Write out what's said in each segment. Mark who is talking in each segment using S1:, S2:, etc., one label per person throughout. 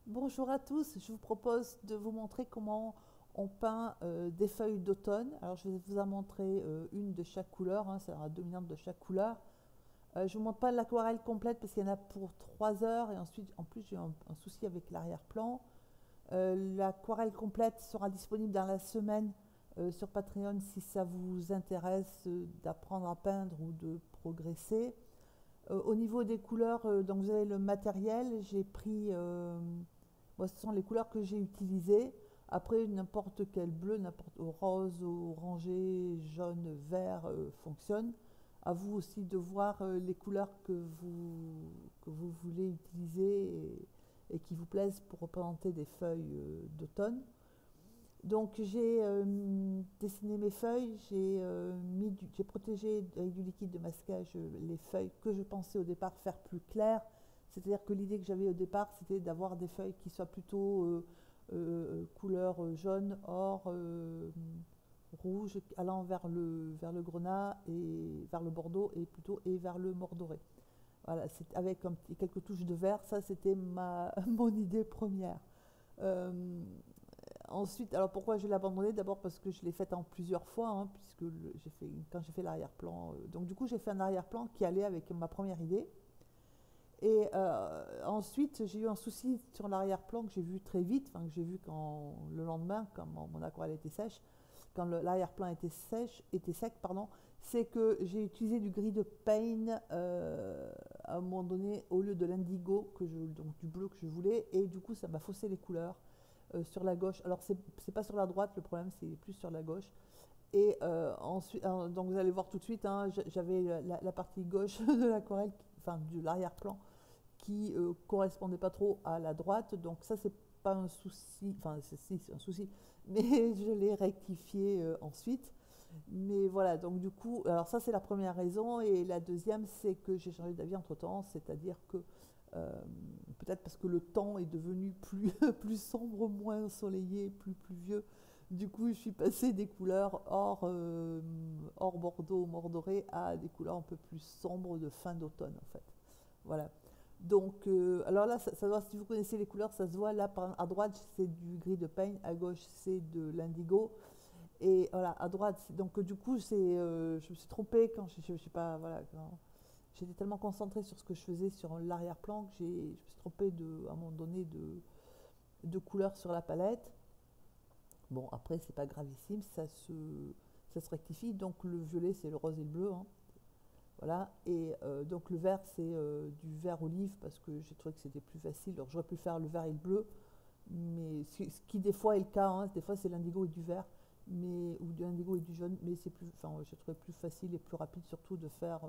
S1: Bonjour à tous, je vous propose de vous montrer comment on peint des feuilles d'automne. Alors je vais vous en montrer une de chaque couleur, hein, ça sera dominante de chaque couleur. Je ne vous montre pas l'aquarelle complète parce qu'il y en a pour 3 heures et ensuite en plus j'ai un souci avec l'arrière-plan. L'aquarelle complète sera disponible dans la semaine sur Patreon si ça vous intéresse d'apprendre à peindre ou de progresser. Au niveau des couleurs, donc vous avez le matériel, j'ai pris moi, ce sont les couleurs que j'ai utilisées. Après, n'importe quel bleu, n'importe rose, orangé, jaune, vert fonctionne. À vous aussi de voir les couleurs que vous voulez utiliser et qui vous plaisent pour représenter des feuilles d'automne. Donc j'ai dessiné mes feuilles, j'ai protégé avec du liquide de masquage les feuilles que je pensais au départ faire plus claires. C'est-à-dire que l'idée que j'avais au départ, c'était d'avoir des feuilles qui soient plutôt couleur jaune, or, rouge, allant vers le grenat et vers le bordeaux et plutôt et vers le mordoré. Voilà, c'est avec quelques touches de vert, ça c'était mon idée première. Euh, Ensuite, alors pourquoi je l'ai abandonné? D'abord parce que je l'ai faite en plusieurs fois, hein, puisque quand j'ai fait l'arrière-plan. Donc du coup, j'ai fait un arrière-plan qui allait avec ma première idée. Et ensuite, j'ai eu un souci sur l'arrière-plan que j'ai vu très vite, enfin que j'ai vu le lendemain, quand mon aquarelle était sèche, quand l'arrière-plan était sec, pardon, c'est que j'ai utilisé du gris de Paint à un moment donné au lieu de l'indigo, donc du bleu que je voulais, et du coup ça m'a faussé les couleurs sur la gauche. Alors c'est pas sur la droite le problème, c'est plus sur la gauche. Et ensuite, donc vous allez voir tout de suite, hein, j'avais la partie gauche de l'aquarelle, enfin de l'arrière-plan, qui correspondait pas trop à la droite. Donc ça, c'est pas un souci, enfin si, c'est un souci, mais je l'ai rectifié ensuite. Mais voilà, donc du coup, alors ça c'est la première raison. Et la deuxième, c'est que j'ai changé d'avis entre-temps, c'est-à-dire que euh, peut-être parce que le temps est devenu plus, plus sombre, moins ensoleillé, plus pluvieux. Du coup, je suis passée des couleurs hors bordeaux, mordoré à des couleurs un peu plus sombres de fin d'automne en fait. Voilà. Donc, alors là, si vous connaissez les couleurs, ça se voit. Là, à droite, c'est du gris de Paint, à gauche, c'est de l'indigo. Et voilà, à droite, donc du coup, je me suis trompée quand je sais pas, voilà, j'étais tellement concentrée sur ce que je faisais sur l'arrière-plan que je me suis trompée à un moment donné de couleur sur la palette. Bon, après, c'est pas gravissime, ça se rectifie. Donc, le violet, c'est le rose et le bleu, hein. Voilà, et donc le vert, c'est du vert olive parce que j'ai trouvé que c'était plus facile. Alors j'aurais pu faire le vert et le bleu, mais ce qui des fois est le cas, hein, des fois c'est l'indigo et du vert, ou de l'indigo et du jaune, mais c'est plus, enfin, j'ai trouvé plus facile et plus rapide surtout de faire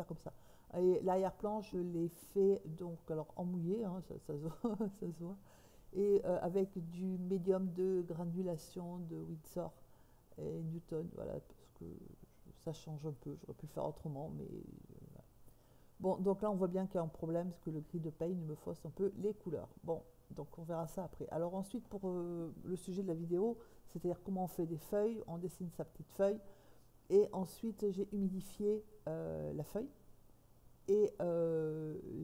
S1: comme ça. Et l'arrière-plan, je l'ai fait donc alors en mouillé, hein, ça se voit, ça se voit, et avec du médium de granulation de Windsor et Newton, voilà, parce que ça change un peu. J'aurais pu faire autrement, mais voilà. Bon, donc là, on voit bien qu'il y a un problème, parce que le gris de Paint me fausse un peu les couleurs. Bon, donc on verra ça après. Alors ensuite, pour le sujet de la vidéo, c'est-à-dire comment on fait des feuilles, on dessine sa petite feuille, et ensuite j'ai humidifié la feuille, et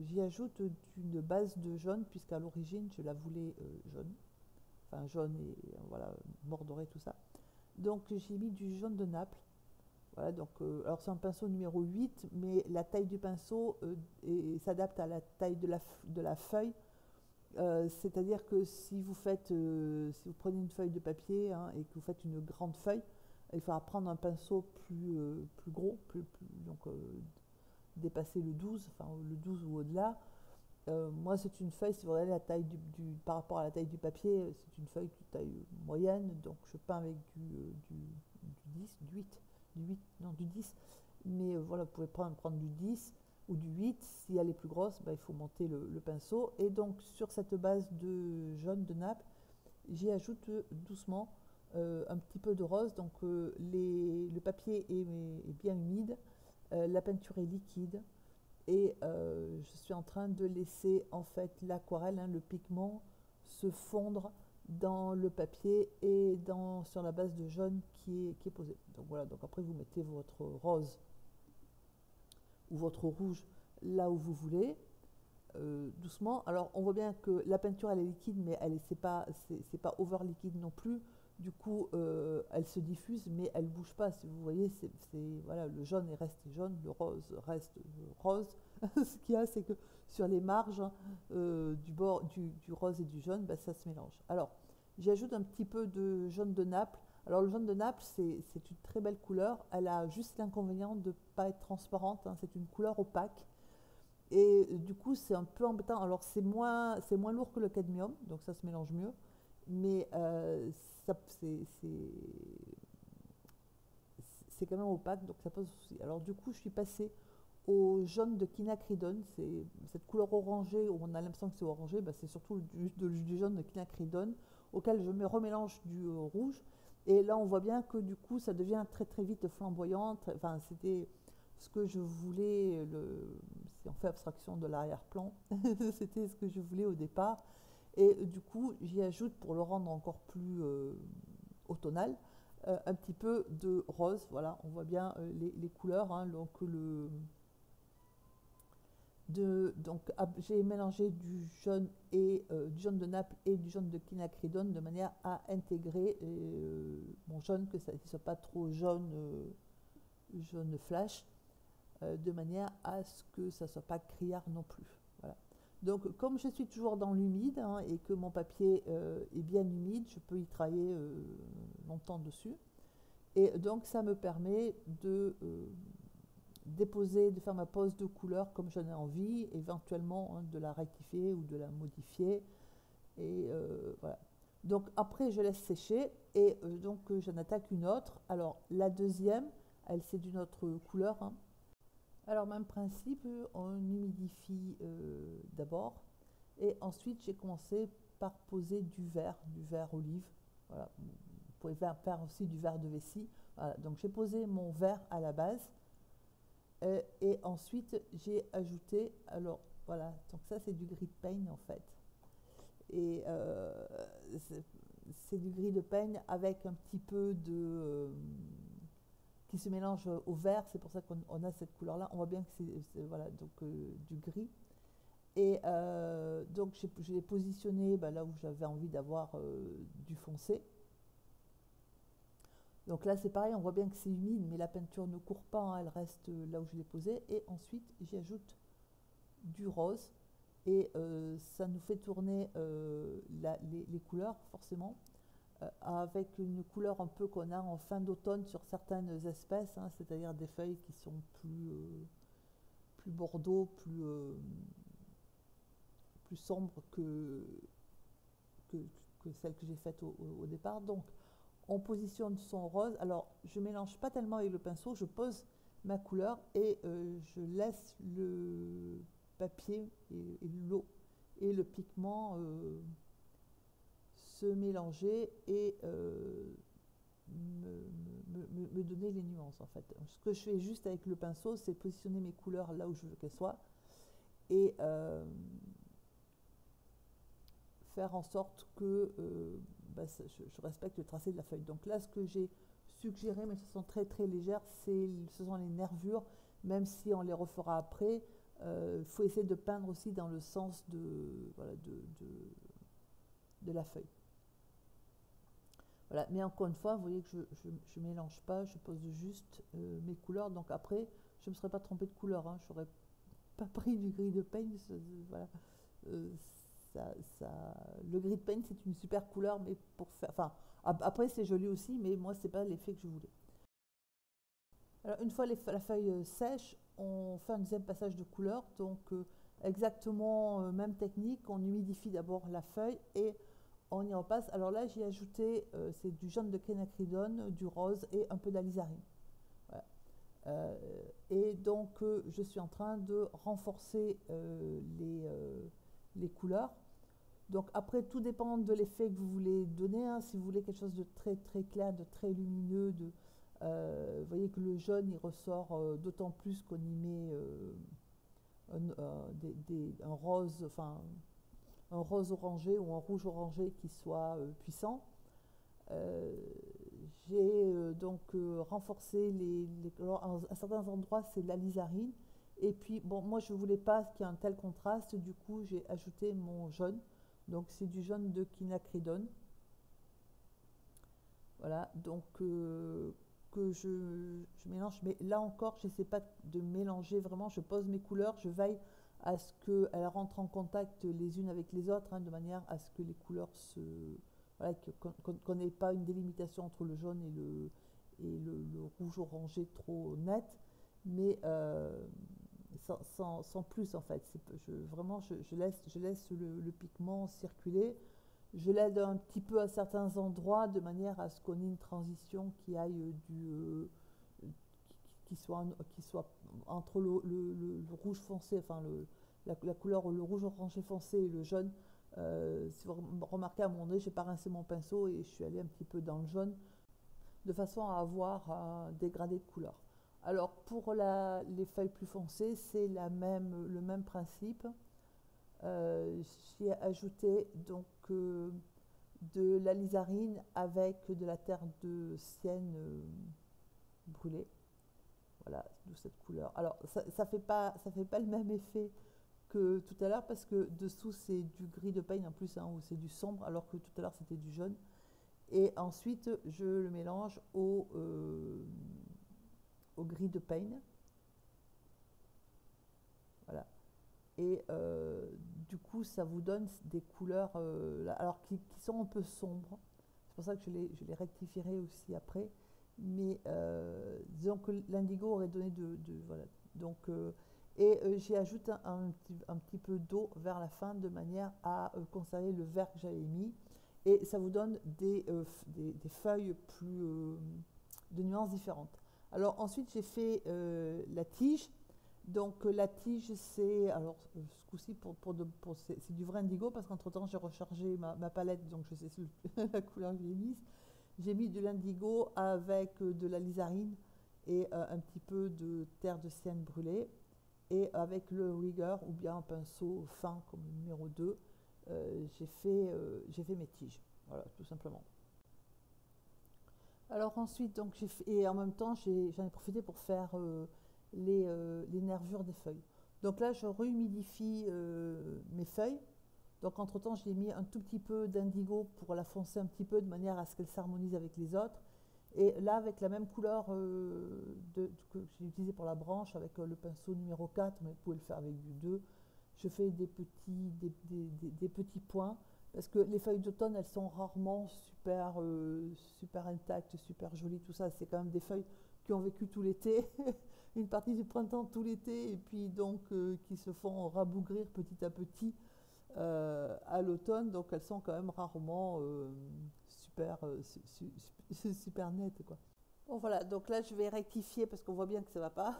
S1: j'y ajoute une base de jaune, puisqu'à l'origine, je la voulais jaune, enfin jaune et voilà, mordoré, tout ça. Donc j'ai mis du jaune de Naples. Voilà, donc, alors c'est un pinceau numéro 8, mais la taille du pinceau s'adapte à la taille de la feuille. C'est-à-dire que si vous prenez une feuille de papier, hein, et que vous faites une grande feuille, il faudra prendre un pinceau plus gros, donc dépasser le 12, enfin le 12 ou au-delà. Moi, c'est une feuille, si vous regardez la taille par rapport à la taille du papier, c'est une feuille de taille moyenne, donc je peins avec du 10, du 8, non, du 10. Mais voilà, vous pouvez prendre du 10 ou du 8. Si elle est plus grosse, bah, il faut monter le pinceau. Et donc, sur cette base de jaune de nappe, j'y ajoute doucement un petit peu de rose. Donc, le papier est bien humide, la peinture est liquide, et je suis en train de laisser en fait l'aquarelle, hein, le pigment, se fondre dans le papier et sur la base de jaune qui est posée. Donc voilà, donc après vous mettez votre rose ou votre rouge là où vous voulez. doucement. Alors on voit bien que la peinture elle est liquide, mais c'est pas over liquide non plus. Du coup, elle se diffuse, mais elle bouge pas. Si vous voyez, voilà, le jaune est resté jaune, le rose reste rose. Ce qu'il y a, c'est que sur les marges du bord du rose et du jaune, ben, ça se mélange. Alors, j'ajoute un petit peu de jaune de Naples. Alors, le jaune de Naples, c'est une très belle couleur. Elle a juste l'inconvénient de ne pas être transparente, hein. C'est une couleur opaque. Et du coup, c'est un peu embêtant. Alors, c'est moins lourd que le cadmium, donc ça se mélange mieux. Mais ça, c'est quand même opaque, donc ça pose souci. Alors, du coup, je suis passée au jaune de quinacridone. C'est cette couleur orangée où on a l'impression que c'est orangé, bah, c'est surtout du jaune de quinacridone auquel je me remélange du rouge. Et là, on voit bien que du coup, ça devient très très vite flamboyant. Enfin, c'était ce que je voulais. Si on fait abstraction de l'arrière-plan, c'était ce que je voulais au départ. Et du coup, j'y ajoute, pour le rendre encore plus automnal, un petit peu de rose. Voilà, on voit bien les couleurs. Hein, donc j'ai mélangé du jaune du jaune de Naples et du jaune de quinacridone de manière à intégrer mon jaune, que ça ne soit pas trop jaune flash, de manière à ce que ça ne soit pas criard non plus. Voilà. Donc comme je suis toujours dans l'humide, hein, et que mon papier est bien humide, je peux y travailler longtemps dessus. Et donc ça me permet de de faire ma pose de couleur comme j'en ai envie, éventuellement, hein, de la rectifier ou de la modifier. Et voilà. Donc après, je laisse sécher et donc j'en attaque une autre. Alors la deuxième, elle c'est d'une autre couleur, hein. Alors même principe, on humidifie d'abord et ensuite j'ai commencé par poser du vert olive. Voilà. Vous pouvez faire aussi du vert de vessie. Voilà. Donc j'ai posé mon vert à la base. Et ensuite, j'ai ajouté, alors voilà, donc ça c'est du gris de peigne en fait. Et c'est du gris de peigne avec un petit peu qui se mélange au vert, c'est pour ça qu'on a cette couleur-là. On voit bien que voilà, donc du gris. Et donc je l'ai positionné là où j'avais envie d'avoir du foncé. Donc là, c'est pareil, on voit bien que c'est humide, mais la peinture ne court pas, hein, elle reste là où je l'ai posée. Et ensuite, j'y ajoute du rose. Et ça nous fait tourner les couleurs, forcément, avec une couleur un peu qu'on a en fin d'automne sur certaines espèces, hein, c'est-à-dire des feuilles qui sont plus bordeaux, plus sombres que, que celles que j'ai faites au départ. Donc, on positionne son rose. Alors, je ne mélange pas tellement avec le pinceau, je pose ma couleur et je laisse le papier et l'eau et le pigment se mélanger et me donner les nuances en fait. Ce que je fais juste avec le pinceau, c'est positionner mes couleurs là où je veux qu'elles soient et faire en sorte que je respecte le tracé de la feuille. Donc là, ce que j'ai suggéré, mais ce sont très très légères, ce sont les nervures, même si on les refera après. Faut essayer de peindre aussi dans le sens voilà, de la feuille. Voilà. Mais encore une fois, vous voyez que je ne mélange pas, je pose juste mes couleurs. Donc après, je ne me serais pas trompée de couleur, hein, je n'aurais pas pris du gris de peigne. Voilà. Le gris de peigne, c'est une super couleur, mais pour faire. Enfin, après, c'est joli aussi, mais moi, c'est pas l'effet que je voulais. Alors, une fois la feuille sèche, on fait un deuxième passage de couleur. Donc, exactement même technique. On humidifie d'abord la feuille et on y repasse. Alors là, j'ai ajouté c'est du jaune de quinacridone, du rose et un peu d'alizarine. Voilà. Et donc, je suis en train de renforcer les couleurs. Donc après, tout dépend de l'effet que vous voulez donner, hein. Si vous voulez quelque chose de très très clair, de très lumineux, vous voyez que le jaune il ressort d'autant plus qu'on y met un rose, enfin un rose orangé ou un rouge orangé qui soit puissant. J'ai donc renforcé à certains endroits c'est l'alizarine Et puis, bon, moi, je ne voulais pas qu'il y ait un tel contraste. Du coup, j'ai ajouté mon jaune. Donc, c'est du jaune de quinacridone. Voilà, donc que je mélange. Mais là encore, je n'essaie pas de mélanger vraiment. Je pose mes couleurs. Je veille à ce qu'elles rentrent en contact les unes avec les autres, hein, de manière à ce que les couleurs se... Voilà, qu'on n'ait pas une délimitation entre le jaune et le rouge orangé trop net. Mais sans plus en fait. Vraiment, je laisse le pigment circuler. Je l'aide un petit peu à certains endroits de manière à ce qu'on ait une transition qui aille qui soit entre le rouge foncé, enfin la couleur, le rouge orangé foncé et le jaune. Si vous remarquez à un moment donné, j'ai pas rincé mon pinceau et je suis allée un petit peu dans le jaune de façon à avoir un dégradé de couleur. Alors pour les feuilles plus foncées, c'est le même principe. J'y ai ajouté donc de l'alizarine avec de la terre de sienne brûlée. Voilà, d'où cette couleur. Alors ça fait pas le même effet que tout à l'heure parce que dessous c'est du gris de peigne en plus, hein, où c'est du sombre, alors que tout à l'heure c'était du jaune. Et ensuite je le mélange au gris de peigne. Voilà. Et du coup, ça vous donne des couleurs alors qui sont un peu sombres. C'est pour ça que je les rectifierai aussi après. Mais disons que l'indigo aurait donné voilà. Donc, j'y ajoute un petit peu d'eau vers la fin de manière à conserver le vert que j'avais mis. Et ça vous donne des feuilles de nuances différentes. Alors ensuite, j'ai fait la tige. Donc la tige, c'est, alors ce coup-ci, c'est du vrai indigo parce qu'entre-temps j'ai rechargé ma palette, donc je sais la couleur que j'ai mise. J'ai mis de l'indigo avec de la lizarine et un petit peu de terre de sienne brûlée. Et avec le rigger ou bien un pinceau fin comme le numéro 2, j'ai fait mes tiges. Voilà, tout simplement. Alors ensuite, donc, et en même temps, j'en ai profité pour faire les nervures des feuilles. Donc là, je rehumidifie mes feuilles. Donc entre-temps, j'ai mis un tout petit peu d'indigo pour la foncer un petit peu de manière à ce qu'elle s'harmonise avec les autres. Et là, avec la même couleur que j'ai utilisée pour la branche, avec le pinceau numéro 4, mais vous pouvez le faire avec du 2, je fais des petits points. Parce que les feuilles d'automne, elles sont rarement super intactes, super jolies, tout ça. C'est quand même des feuilles qui ont vécu tout l'été, une partie du printemps tout l'été, et puis donc qui se font rabougrir petit à petit à l'automne. Donc elles sont quand même rarement super nettes, quoi. Bon voilà, donc là je vais rectifier parce qu'on voit bien que ça ne va pas.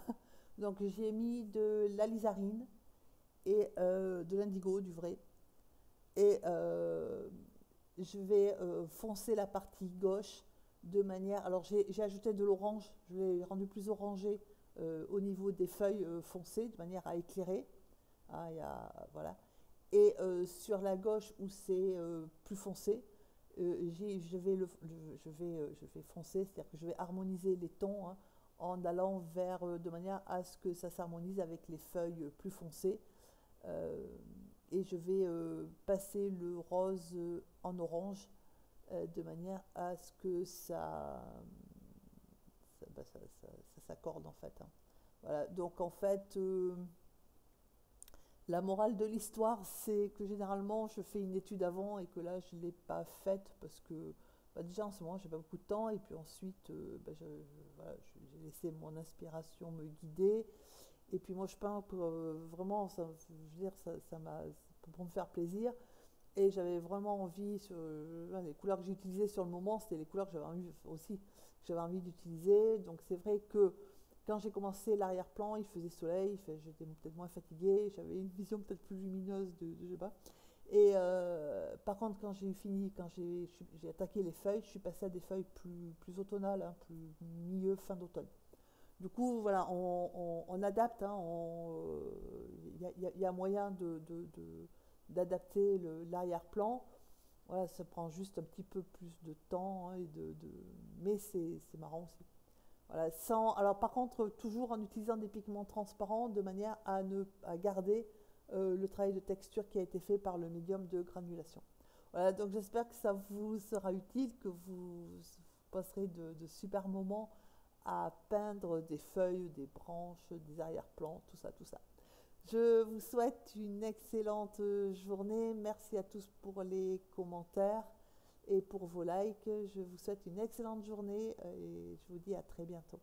S1: Donc j'ai mis de l'alizarine et de l'indigo, du vrai. Et je vais foncer la partie gauche de manière... Alors j'ai ajouté de l'orange, je l'ai rendu plus orangé au niveau des feuilles foncées, de manière à éclairer. Ah, voilà. Et sur la gauche où c'est plus foncé, je vais foncer, c'est-à-dire que je vais harmoniser les tons, hein, en allant de manière à ce que ça s'harmonise avec les feuilles plus foncées. Euh, et je vais passer le rose en orange de manière à ce que ça s'accorde en fait, hein. Voilà, donc en fait, la morale de l'histoire, c'est que généralement je fais une étude avant et que là je ne l'ai pas faite parce que déjà en ce moment j'ai pas beaucoup de temps et puis ensuite voilà, j'ai laissé mon inspiration me guider. Et puis moi je peins vraiment, je veux dire, ça m'a, pour me faire plaisir. Et j'avais vraiment envie, les couleurs que j'utilisais sur le moment, c'était les couleurs que j'avais envie aussi, que j'avais envie d'utiliser. Donc c'est vrai que quand j'ai commencé l'arrière-plan, il faisait soleil, j'étais peut-être moins fatiguée, j'avais une vision peut-être plus lumineuse je sais pas. Et par contre, quand j'ai fini, quand j'ai attaqué les feuilles, je suis passée à des feuilles plus automnales, hein, plus milieu, fin d'automne. Du coup, voilà, on adapte, hein, y a moyen d'adapter l'arrière-plan. Voilà, ça prend juste un petit peu plus de temps, hein, mais c'est marrant aussi. Voilà, alors par contre, toujours en utilisant des pigments transparents de manière à garder le travail de texture qui a été fait par le médium de granulation. Voilà, donc j'espère que ça vous sera utile, que vous passerez de super moments à peindre des feuilles, des branches, des arrière-plans, tout ça, tout ça. Je vous souhaite une excellente journée. Merci à tous pour les commentaires et pour vos likes. Je vous souhaite une excellente journée et je vous dis à très bientôt.